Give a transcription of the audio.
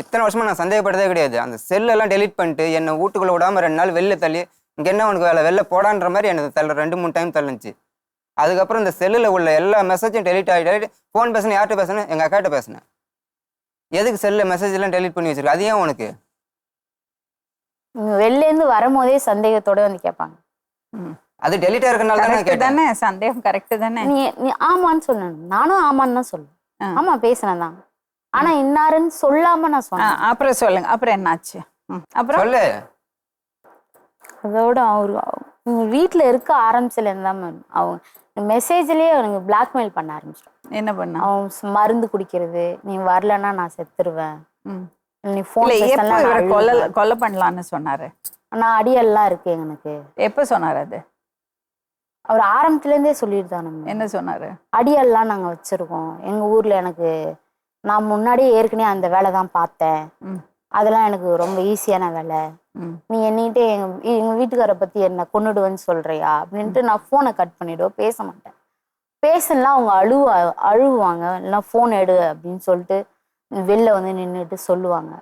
இத்தனை வருஷமா நான் சந்தேகப்பட்டதே கிடையாது. அந்த செல்லெல்லாம் டெலீட் பண்ணிட்டு என்னை வீட்டுக்குள்ள விடாம 2 நாள் வெளில தள்ளி, இங்கே என்ன உனக்கு வேலை, வெளில போடான்ற மாதிரி எனக்கு 2, 3 டைம் தள்ளுச்சு. அதுக்கப்புறம் இந்த செல்லில் உள்ள எல்லா மெசேஜும் டெலீட் ஆகிட்டு, ஃபோன் பேசினேன், யார்கிட்ட பேசினேன், எங்கள் அக்காட்ட பேசினேன். எதுக்கு செல்லில் மெசேஜ் எல்லாம் டெலீட் பண்ணி வச்சிருக்க, அது ஏன் உனக்கு? வெளிலேருந்து வரும்போதே சந்தேகத்தோட வந்து கேட்பாங்க. அது டெலீட் ஆயிருக்கனால தான் கரெக்ட் தானே, சந்தேகம் கரெக்ட் தானே. நீ ஆமான்னு சொன்ன, நானும் ஆமான்னு தான் சொல்லுவேன். ஆமா பேசினதான், ஆனா இன்னாருன்னு சொல்லாம நான் சொன்னேன். அப்புறம் சொல்லுங்க, அப்புறம் என்னாச்சு? அப்புறம் சொல்லு. அதோட அவங்க வீட்டுல இருக்க ஆரம்பிச்சுலேருந்து தான் அவங்க மெசேஜ்லயே அவனுக்கு பிளாக்மெயில் பண்ண ஆரம்பிச்சிட்டான். என்ன பண்ண? அவன் மருந்து குடிக்கிறது, நீ வரலன்னா நான் செத்துருவேன், நீ போன் கொலை பண்ணலான்னு சொன்னாரு. நான் அடியெல்லாம் இருக்கு எனக்கு. எப்ப சொன்னாரு அது? அவர் ஆரம்பத்துல இருந்தே சொல்லிட்டு. என்ன சொன்னாரு? அடியெல்லாம் நாங்க வச்சிருக்கோம் எங்க ஊர்ல. எனக்கு நான் முன்னாடியே ஏற்கனவே அந்த வேலை தான் பார்த்தேன், அதெல்லாம் எனக்கு ரொம்ப ஈஸியான வேலை. நீ என்னிட்டே எங்க வீட்டுக்கார பத்தி என்ன கொன்னுடுவேன்னு சொல்றியா அப்படின்ட்டு நான் போனை கட் பண்ணிடுவேன், பேச மாட்டேன். பேசலாம் அவங்க அழுவாங்க, இல்லைன்னா போன் எடு அப்படின்னு சொல்லிட்டு வெளில வந்து நின்றுட்டு சொல்லுவாங்க.